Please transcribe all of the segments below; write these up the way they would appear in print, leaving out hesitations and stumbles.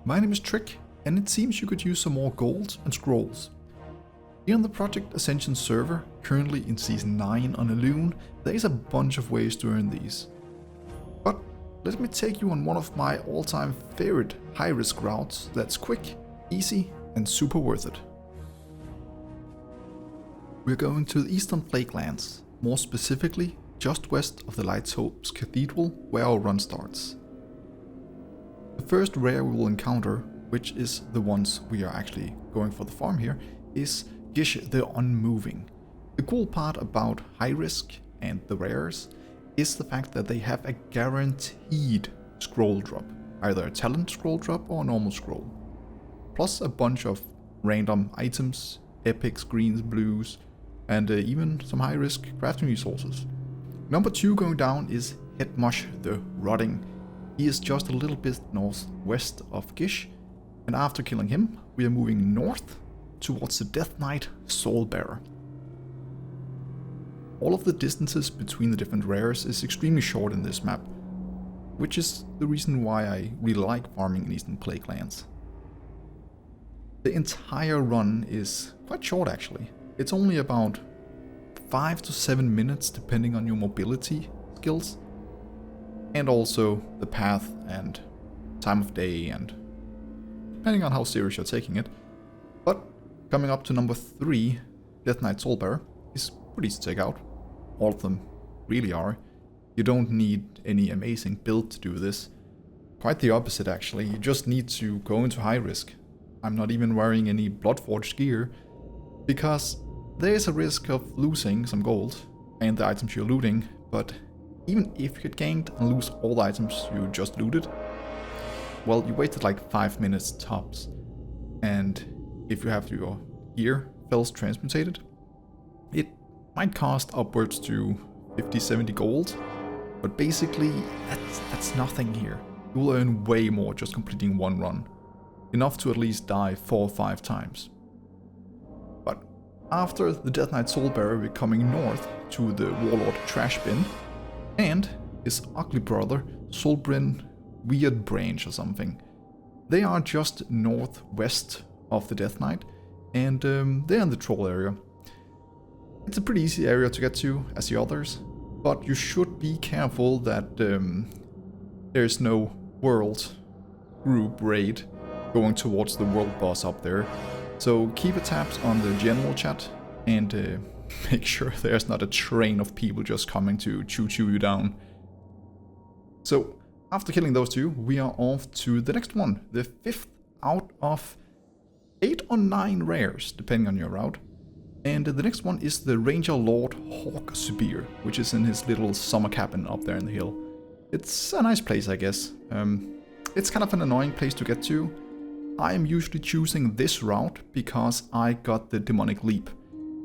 My name is Trick, and it seems you could use some more gold and scrolls. Here on the Project Ascension server, currently in Season 9 on Elune, there is a bunch of ways to earn these. But let me take you on one of my all-time favorite high-risk routes that's quick, easy, and super worth it. We're going to the Eastern Plaguelands, more specifically just west of the Light's Hope's Cathedral, where our run starts. The first rare we will encounter, which is the ones we are actually going for the farm here, is Gish the Unmoving. The cool part about High Risk and the rares is the fact that they have a guaranteed scroll drop, either a talent scroll drop or a normal scroll. Plus a bunch of random items, epics, greens, blues, and even some high risk crafting resources. Number 2 going down is Headmush the Rotting. He is just a little bit northwest of Gish, and after killing him, we are moving north towards the Death Knight Soulbearer. All of the distances between the different rares is extremely short in this map, which is the reason why I really like farming in Eastern Plaguelands. The entire run is quite short actually. It's only about 5 to 7 minutes depending on your mobility skills, and also the path and time of day and depending on how serious you're taking it. But coming up to number 3, Death Knight Soulbearer, is pretty easy to take out. All of them really are. You don't need any amazing build to do this. Quite the opposite actually, you just need to go into high risk. I'm not even wearing any Bloodforged gear, because there is a risk of losing some gold and the items you're looting, but even if you get ganked and lose all the items you just looted, well, you waited like 5 minutes tops. And if you have your gear fells transmutated, it might cost upwards to 50-70 gold, but basically that's nothing here. You will earn way more just completing one run, enough to at least die 4 or 5 times. But after the Death Knight Soulbearer, we're coming north to the Warlord Trash Bin and his ugly brother Soulbrin Weird Branch or something. They are just northwest of the Death Knight, and they're in the troll area. It's a pretty easy area to get to as the others, but you should be careful that there's no world group raid going towards the world boss up there. So keep a tabs on the general chat and make sure there's not a train of people just coming to chew you down. So after killing those 2, we are off to the next one, the 5th out of 8 or 9 rares, depending on your route. And the next one is the Ranger Lord Hawk Subir, which is in his little summer cabin up there in the hill. It's a nice place, I guess. It's kind of an annoying place to get to. I am usually choosing this route because I got the Demonic Leap.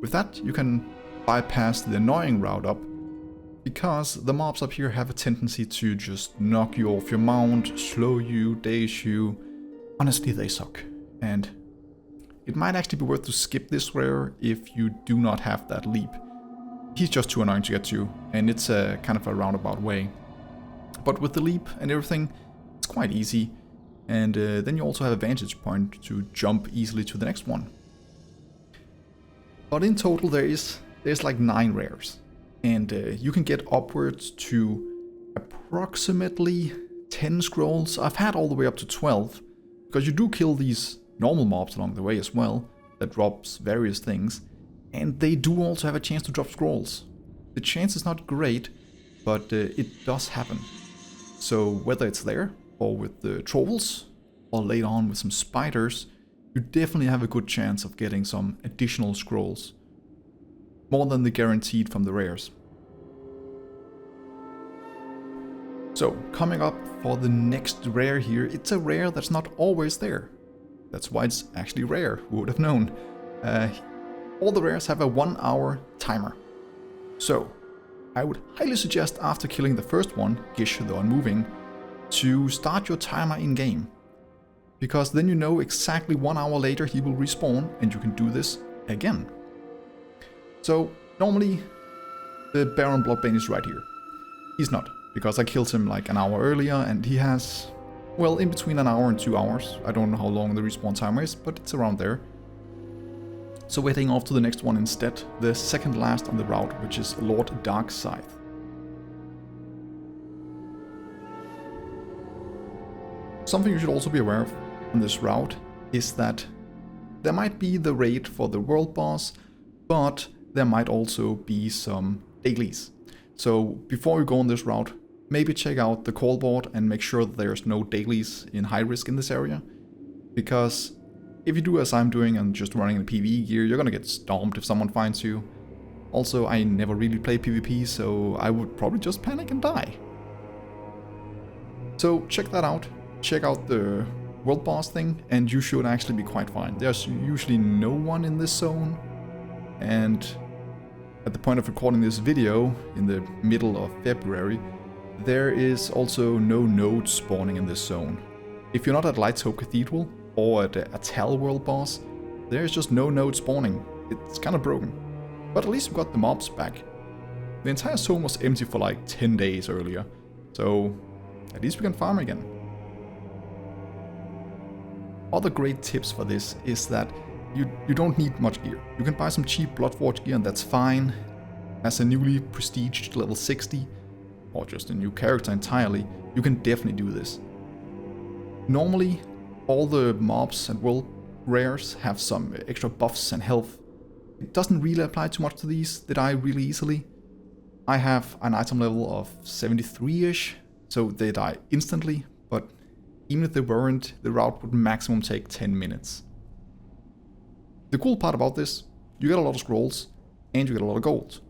With that, you can bypass the annoying route up, because the mobs up here have a tendency to just knock you off your mount, slow you, daze you. Honestly, they suck. And it might actually be worth to skip this rare if you do not have that leap. He's just too annoying to get to, and it's a kind of a roundabout way. But with the leap and everything, it's quite easy. And then you also have a vantage point to jump easily to the next one. But in total there's like 9 rares. And you can get upwards to approximately 10 scrolls. I've had all the way up to 12. Because you do kill these normal mobs along the way as well, that drops various things. And they do also have a chance to drop scrolls. The chance is not great, but it does happen. So whether it's there, or with the trolls, or later on with some spiders, you definitely have a good chance of getting some additional scrolls. More than the guaranteed from the rares. So, coming up for the next rare here, it's a rare that's not always there. That's why it's actually rare, who would have known. All the rares have a 1 hour timer. So, I would highly suggest after killing the first one, Gish the Unmoving, to start your timer in game. Because then you know exactly 1 hour later he will respawn and you can do this again. So normally the Baron Bloodbane is right here. He's not, because I killed him like an hour earlier and he has well, in between an hour and 2 hours. I don't know how long the respawn timer is, but it's around there. So we're heading off to the next one instead, the second last on the route, which is Lord Darkscythe. Something you should also be aware of on this route is that there might be the raid for the world boss, but there might also be some dailies. So before you go on this route, maybe check out the call board and make sure that there's no dailies in high risk in this area. Because if you do as I'm doing and just running in PvE gear, you're gonna get stomped if someone finds you. Also, I never really play PvP, so I would probably just panic and die. So check that out. Check out the world boss thing, and you should actually be quite fine. There's usually no one in this zone, and at the point of recording this video, in the middle of February, there is also no nodes spawning in this zone. If you're not at Light's Hope Cathedral or at OWTL world boss, there's just no node spawning. It's kind of broken. But at least we got the mobs back. The entire zone was empty for like 10 days earlier, so at least we can farm again. Other great tips for this is that you don't need much gear. You can buy some cheap Bloodforge gear and that's fine. As a newly prestiged level 60, or just a new character entirely, you can definitely do this. Normally, all the mobs and world rares have some extra buffs and health. It doesn't really apply too much to these, they die really easily. I have an item level of 73-ish, so they die instantly, but even if they weren't, the route would maximum take 10 minutes. The cool part about this, you get a lot of scrolls and you get a lot of gold.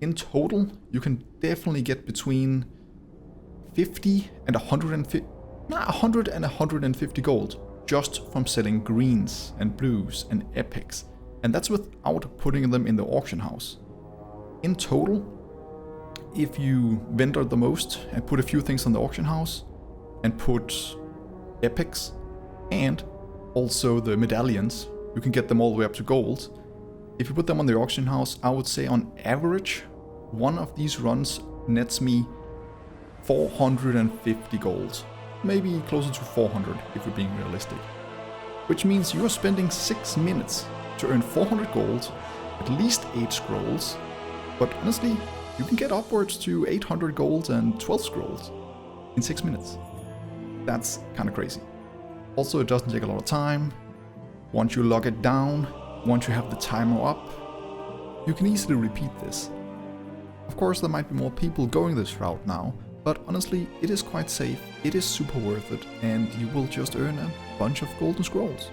In total, you can definitely get between 50 and 100 and 150 gold just from selling greens and blues and epics, and that's without putting them in the auction house. In total, if you vendor the most and put a few things on the auction house and put epics and also the medallions, you can get them all the way up to gold. If you put them on the auction house, I would say on average, one of these runs nets me 450 gold. Maybe closer to 400 if we're being realistic. Which means you're spending 6 minutes to earn 400 gold, at least 8 scrolls, but honestly, you can get upwards to 800 gold and 12 scrolls in 6 minutes. That's kind of crazy. Also, it doesn't take a lot of time. Once you log it down, once you have the timer up, you can easily repeat this. Of course, there might be more people going this route now, but honestly, it is quite safe, it is super worth it, and you will just earn a bunch of golden scrolls.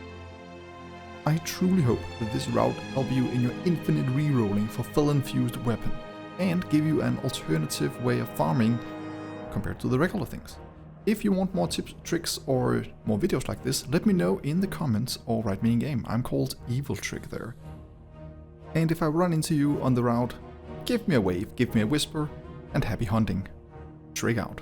I truly hope that this route helps you in your infinite rerolling for fel-infused weapon, and give you an alternative way of farming compared to the regular things. If you want more tips, tricks, or more videos like this, let me know in the comments or write me in game. I'm called Eviltrick there. And if I run into you on the route, give me a wave, give me a whisper, and happy hunting. Trick out.